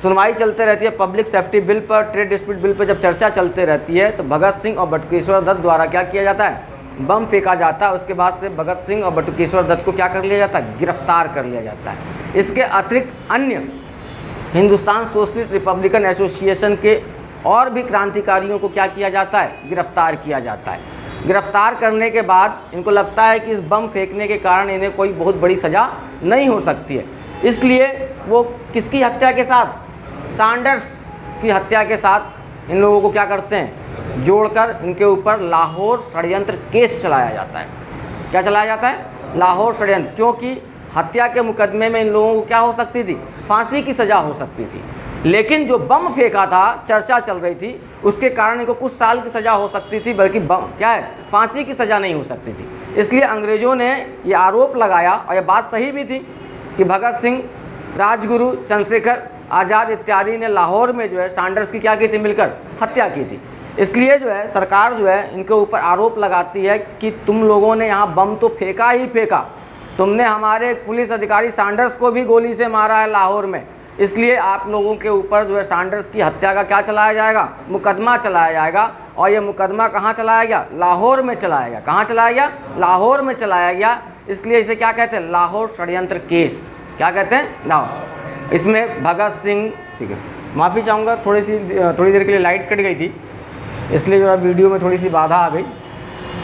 सुनवाई चलते रहती है पब्लिक सेफ्टी बिल पर, ट्रेड डिस्प्यूट बिल पर जब चर्चा चलते रहती है, तो भगत सिंह और बटुकेश्वर दत्त द्वारा क्या किया जाता है, बम फेंका जाता है। उसके बाद से भगत सिंह और बटुकेश्वर दत्त को क्या कर लिया जाता है, गिरफ्तार कर लिया जाता है। इसके अतिरिक्त अन्य हिंदुस्तान सोशलिस्ट रिपब्लिकन एसोसिएशन के और भी क्रांतिकारियों को क्या किया जाता है, गिरफ्तार किया जाता है। गिरफ्तार करने के बाद इनको लगता है कि इस बम फेंकने के कारण इन्हें कोई बहुत बड़ी सज़ा नहीं हो सकती है, इसलिए वो किसकी हत्या के साथ, सैंडर्स की हत्या के साथ इन लोगों को क्या करते हैं, जोड़कर इनके ऊपर लाहौर षड्यंत्र केस चलाया जाता है। क्या चलाया जाता है, लाहौर षड्यंत्र, क्योंकि हत्या के मुकदमे में इन लोगों को क्या हो सकती थी, फांसी की सज़ा हो सकती थी। लेकिन जो बम फेंका था, चर्चा चल रही थी, उसके कारण इनको कुछ साल की सज़ा हो सकती थी, बल्कि बम क्या है, फांसी की सज़ा नहीं हो सकती थी। इसलिए अंग्रेज़ों ने ये आरोप लगाया, और ये बात सही भी थी, कि भगत सिंह, राजगुरु, चंद्रशेखर आज़ाद इत्यादि ने लाहौर में जो है सैंडर्स की क्या की थी, मिलकर हत्या की थी। इसलिए जो है सरकार जो है इनके ऊपर आरोप लगाती है कि तुम लोगों ने यहाँ बम तो फेंका ही फेंका, तुमने हमारे पुलिस अधिकारी सैंडर्स को भी गोली से मारा है लाहौर में, इसलिए आप लोगों के ऊपर जो है सैंडर्स की हत्या का क्या चलाया जाएगा, मुकदमा चलाया जाएगा। और ये मुकदमा कहाँ चलाया गया, लाहौर में चलाया गया। कहाँ चलाया गया, लाहौर में चलाया गया। इसलिए इसे क्या कहते हैं, लाहौर षड्यंत्र केस। क्या कहते हैं, लाहौर। इसमें भगत सिंह, ठीक है, माफ़ी चाहूँगा, थोड़ी देर के लिए लाइट कट गई थी, इसलिए जो है वीडियो में थोड़ी सी बाधा आ गई।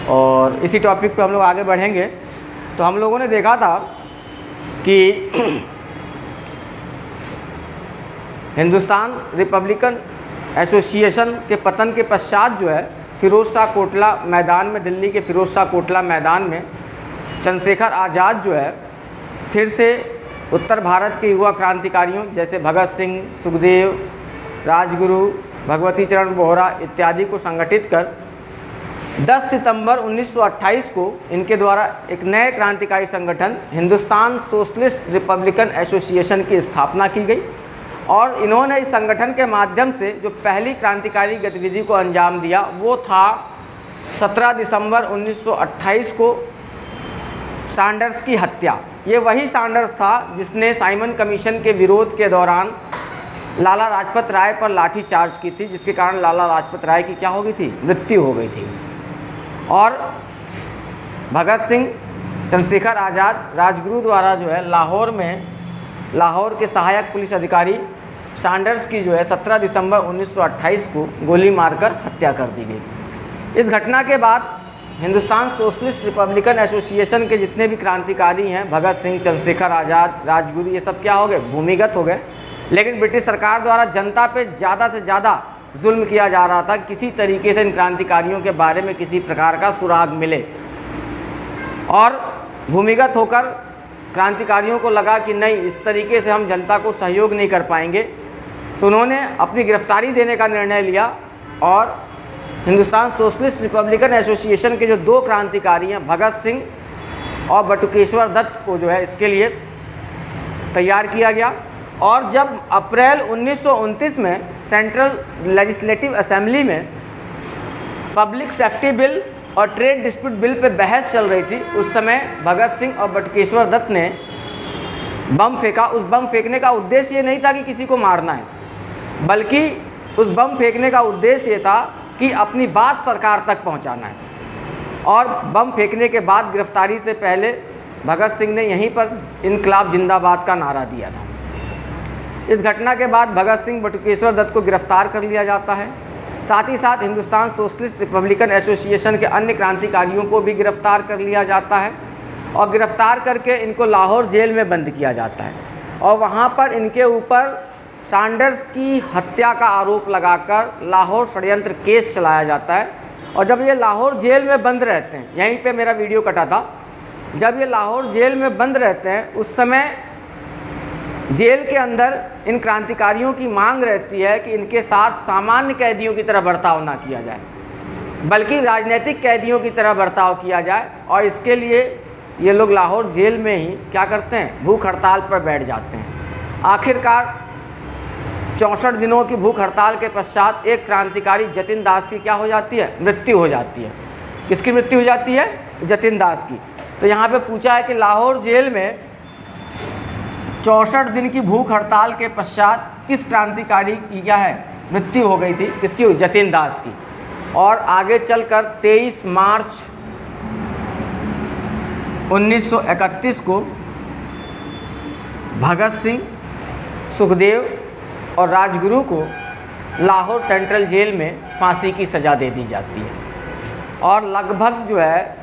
और इसी टॉपिक पे हम लोग आगे बढ़ेंगे। तो हम लोगों ने देखा था कि हिंदुस्तान रिपब्लिकन एसोसिएशन के पतन के पश्चात जो है फिरोज़ शाह कोटला मैदान में, दिल्ली के फिरोज़ शाह कोटला मैदान में चंद्रशेखर आज़ाद जो है फिर से उत्तर भारत के युवा क्रांतिकारियों जैसे भगत सिंह, सुखदेव, राजगुरु, भगवती चरण बोहरा इत्यादि को संगठित कर 10 सितंबर 1928 को इनके द्वारा एक नए क्रांतिकारी संगठन हिंदुस्तान सोशलिस्ट रिपब्लिकन एसोसिएशन की स्थापना की गई। और इन्होंने इस संगठन के माध्यम से जो पहली क्रांतिकारी गतिविधि को अंजाम दिया वो था 17 दिसंबर 1928 को सैंडर्स की हत्या। ये वही सैंडर्स था जिसने साइमन कमीशन के विरोध के दौरान लाला लाजपत राय पर लाठी चार्ज की थी, जिसके कारण लाला लाजपत राय की क्या हो गई थी, मृत्यु हो गई थी। और भगत सिंह, चंद्रशेखर आज़ाद, राजगुरु द्वारा जो है लाहौर में लाहौर के सहायक पुलिस अधिकारी सैंडर्स की जो है 17 दिसंबर 1928 को गोली मारकर हत्या कर दी गई। इस घटना के बाद हिंदुस्तान सोशलिस्ट रिपब्लिकन एसोसिएशन के जितने भी क्रांतिकारी हैं, भगत सिंह, चंद्रशेखर आज़ाद, राजगुरु, ये सब क्या हो गए, भूमिगत हो गए। लेकिन ब्रिटिश सरकार द्वारा जनता पे ज़्यादा से ज़्यादा जुल्म किया जा रहा था, किसी तरीके से इन क्रांतिकारियों के बारे में किसी प्रकार का सुराग मिले। और भूमिगत होकर क्रांतिकारियों को लगा कि नहीं, इस तरीके से हम जनता को सहयोग नहीं कर पाएंगे, तो उन्होंने अपनी गिरफ्तारी देने का निर्णय लिया और हिंदुस्तान सोशलिस्ट रिपब्लिकन एसोसिएशन के जो 2 क्रांतिकारी हैं, भगत सिंह और बटुकेश्वर दत्त को जो है इसके लिए तैयार किया गया। और जब अप्रैल 1929 में सेंट्रल लेजिस्लेटिव असेंबली में पब्लिक सेफ्टी बिल और ट्रेड डिस्प्यूट बिल पे बहस चल रही थी, उस समय भगत सिंह और बटुकेश्वर दत्त ने बम फेंका। उस बम फेंकने का उद्देश्य ये नहीं था कि किसी को मारना है, बल्कि उस बम फेंकने का उद्देश्य ये था कि अपनी बात सरकार तक पहुंचाना है। और बम फेंकने के बाद गिरफ्तारी से पहले भगत सिंह ने यहीं पर इनकलाब जिंदाबाद का नारा दिया था। इस घटना के बाद भगत सिंह, बटुकेश्वर दत्त को गिरफ्तार कर लिया जाता है। साथ ही साथ हिंदुस्तान सोशलिस्ट रिपब्लिकन एसोसिएशन के अन्य क्रांतिकारियों को भी गिरफ्तार कर लिया जाता है और गिरफ्तार करके इनको लाहौर जेल में बंद किया जाता है। और वहाँ पर इनके ऊपर सैंडर्स की हत्या का आरोप लगाकर लाहौर षड्यंत्र केस चलाया जाता है। और जब ये लाहौर जेल में बंद रहते हैं, यहीं पे मेरा वीडियो कटा था, जब ये लाहौर जेल में बंद रहते हैं उस समय जेल के अंदर इन क्रांतिकारियों की मांग रहती है कि इनके साथ सामान्य कैदियों की तरह बर्ताव ना किया जाए, बल्कि राजनीतिक कैदियों की तरह बर्ताव किया जाए। और इसके लिए ये लोग लाहौर जेल में ही क्या करते हैं, भूख हड़ताल पर बैठ जाते हैं। आखिरकार 64 दिनों की भूख हड़ताल के पश्चात एक क्रांतिकारी जतिन दास की क्या हो जाती है, मृत्यु हो जाती है। किसकी मृत्यु हो जाती है, जतिन दास की। तो यहाँ पे पूछा है कि लाहौर जेल में 64 दिन की भूख हड़ताल के पश्चात किस क्रांतिकारी की क्या है, मृत्यु हो गई थी, किसकी हुई, जतिन दास की। और आगे चलकर 23 मार्च 1931 को भगत सिंह, सुखदेव और राजगुरु को लाहौर सेंट्रल जेल में फांसी की सज़ा दे दी जाती है। और लगभग जो है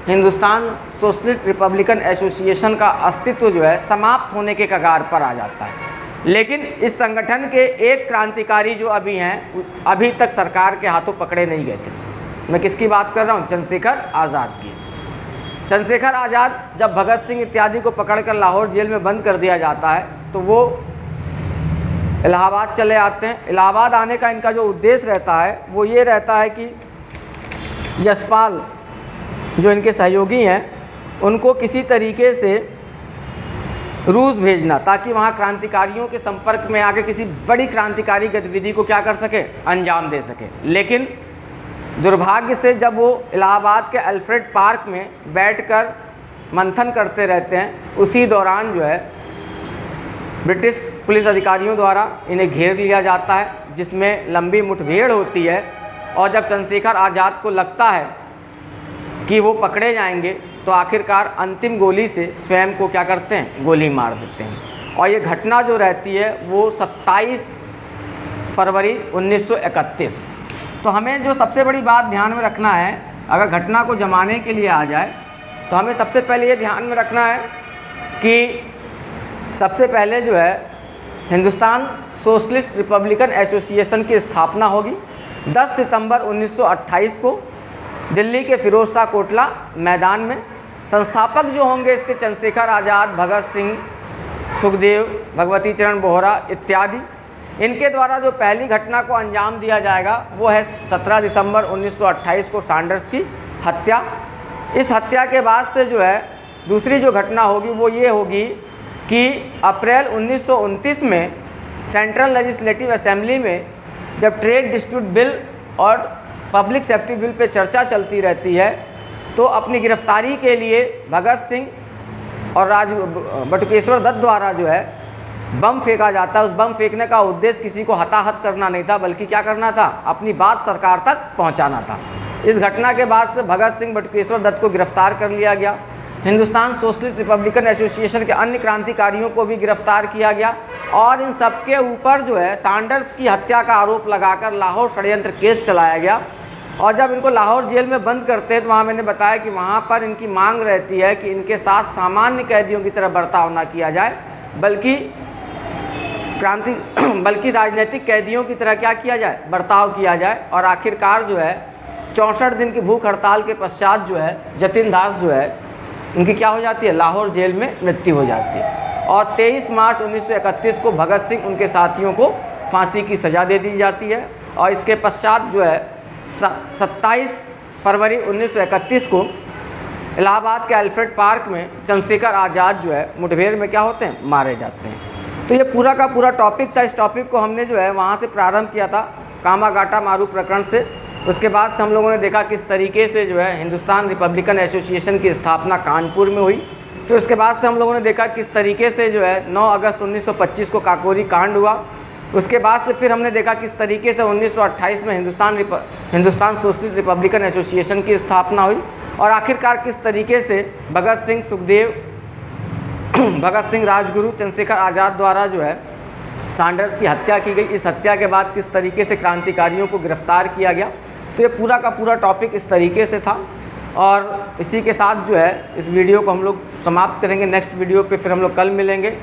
हिंदुस्तान सोशलिस्ट रिपब्लिकन एसोसिएशन का अस्तित्व जो है समाप्त होने के कगार पर आ जाता है। लेकिन इस संगठन के एक क्रांतिकारी जो अभी हैं, अभी तक सरकार के हाथों पकड़े नहीं गए थे। मैं किसकी बात कर रहा हूँ, चंद्रशेखर आज़ाद की। चंद्रशेखर आज़ाद जब भगत सिंह इत्यादि को पकड़कर लाहौर जेल में बंद कर दिया जाता है तो वो इलाहाबाद चले आते हैं। इलाहाबाद आने का इनका जो उद्देश्य रहता है वो ये रहता है कि यशपाल जो इनके सहयोगी हैं उनको किसी तरीके से रूस भेजना, ताकि वहाँ क्रांतिकारियों के संपर्क में आके किसी बड़ी क्रांतिकारी गतिविधि को क्या कर सके, अंजाम दे सके। लेकिन दुर्भाग्य से जब वो इलाहाबाद के अल्फ्रेड पार्क में बैठकर मंथन करते रहते हैं, उसी दौरान जो है ब्रिटिश पुलिस अधिकारियों द्वारा इन्हें घेर लिया जाता है, जिसमें लंबी मुठभेड़ होती है। और जब चंद्रशेखर आज़ाद को लगता है कि वो पकड़े जाएंगे तो आखिरकार अंतिम गोली से स्वयं को क्या करते हैं, गोली मार देते हैं। और ये घटना जो रहती है वो 27 फरवरी 1931। तो हमें जो सबसे बड़ी बात ध्यान में रखना है, अगर घटना को जमाने के लिए आ जाए तो हमें सबसे पहले ये ध्यान में रखना है कि सबसे पहले जो है हिंदुस्तान सोशलिस्ट रिपब्लिकन एसोसिएशन की स्थापना होगी 10 सितंबर 1928 को दिल्ली के फिरोज शाह कोटला मैदान में। संस्थापक जो होंगे इसके चंद्रशेखर आज़ाद, भगत सिंह, सुखदेव, भगवती चरण बोहरा इत्यादि। इनके द्वारा जो पहली घटना को अंजाम दिया जाएगा वो है 17 दिसंबर 1928 को सैंडर्स की हत्या। इस हत्या के बाद से जो है दूसरी जो घटना होगी वो ये होगी कि अप्रैल 1929 में सेंट्रल लेजिस्लेटिव असेंबली में जब ट्रेड डिस्प्यूट बिल और पब्लिक सेफ्टी बिल पे चर्चा चलती रहती है तो अपनी गिरफ्तारी के लिए भगत सिंह और बटुकेश्वर दत्त द्वारा जो है बम फेंका जाता है। उस बम फेंकने का उद्देश्य किसी को हताहत करना नहीं था, बल्कि क्या करना था, अपनी बात सरकार तक पहुंचाना था। इस घटना के बाद से भगत सिंह, बटुकेश्वर दत्त को गिरफ्तार कर लिया गया। हिंदुस्तान सोशलिस्ट रिपब्लिकन एसोसिएशन के अन्य क्रांतिकारियों को भी गिरफ्तार किया गया और इन सबके ऊपर जो है सैंडर्स की हत्या का आरोप लगाकर लाहौर षड्यंत्र केस चलाया गया। और जब इनको लाहौर जेल में बंद करते हैं तो वहाँ मैंने बताया कि वहाँ पर इनकी मांग रहती है कि इनके साथ सामान्य कैदियों की तरह बर्ताव ना किया जाए, बल्कि राजनीतिक कैदियों की तरह क्या किया जाए, बर्ताव किया जाए। और आखिरकार जो है 64 दिन की भूख हड़ताल के पश्चात जो है जतिन दास जो है उनकी क्या हो जाती है, लाहौर जेल में मृत्यु हो जाती है। और 23 मार्च 1931 को भगत सिंह उनके साथियों को फांसी की सज़ा दे दी जाती है। और इसके पश्चात जो है 27 फरवरी 1931 को इलाहाबाद के अल्फ्रेड पार्क में चंद्रशेखर आज़ाद जो है मुठभेड़ में क्या होते हैं, मारे जाते हैं। तो ये पूरा का पूरा टॉपिक था। इस टॉपिक को हमने जो है वहाँ से प्रारंभ किया था कामागाटा मारू प्रकरण से। उसके बाद से हम लोगों ने देखा किस तरीके से जो है हिंदुस्तान रिपब्लिकन एसोसिएशन की स्थापना कानपुर में हुई। फिर उसके बाद से हम लोगों ने देखा किस तरीके से जो है 9 अगस्त 1925 को काकोरी कांड हुआ। उसके बाद से फिर हमने देखा किस तरीके से 1928 में हिंदुस्तान सोशलिस्ट रिपब्लिकन एसोसिएशन की स्थापना हुई। और आखिरकार किस तरीके से भगत सिंह, सुखदेव, भगत सिंह, राजगुरु, चंद्रशेखर आज़ाद द्वारा जो है सैंडर्स की हत्या की गई। इस हत्या के बाद किस तरीके से क्रांतिकारियों को गिरफ्तार किया गया। तो ये पूरा का पूरा टॉपिक इस तरीके से था। और इसी के साथ जो है इस वीडियो को हम लोग समाप्त करेंगे। नेक्स्ट वीडियो पे फिर हम लोग कल मिलेंगे।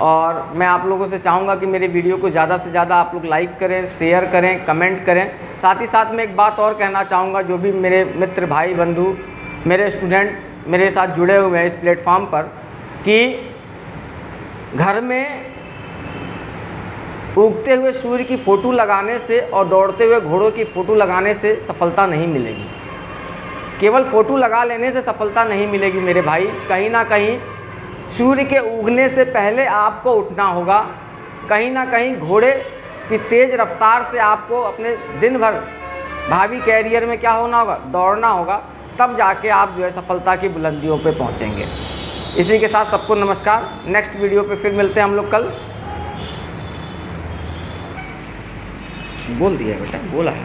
और मैं आप लोगों से चाहूँगा कि मेरे वीडियो को ज़्यादा से ज़्यादा आप लोग लाइक करें, शेयर करें, कमेंट करें। साथ ही साथ मैं एक बात और कहना चाहूँगा, जो भी मेरे मित्र, भाई, बंधु, मेरे स्टूडेंट मेरे साथ जुड़े हुए हैं इस प्लेटफॉर्म पर, कि घर में उगते हुए सूर्य की फ़ोटो लगाने से और दौड़ते हुए घोड़ों की फ़ोटो लगाने से सफलता नहीं मिलेगी। केवल फ़ोटो लगा लेने से सफलता नहीं मिलेगी मेरे भाई। कहीं ना कहीं सूर्य के उगने से पहले आपको उठना होगा। कहीं ना कहीं घोड़े की तेज़ रफ्तार से आपको अपने दिन भर भावी कैरियर में क्या होना होगा, दौड़ना होगा। तब जाके आप जो है सफलता की बुलंदियों पे पहुंचेंगे। इसी के साथ सबको नमस्कार। नेक्स्ट वीडियो पे फिर मिलते हैं हम लोग कल। बोल दिया बेटा, बोला है।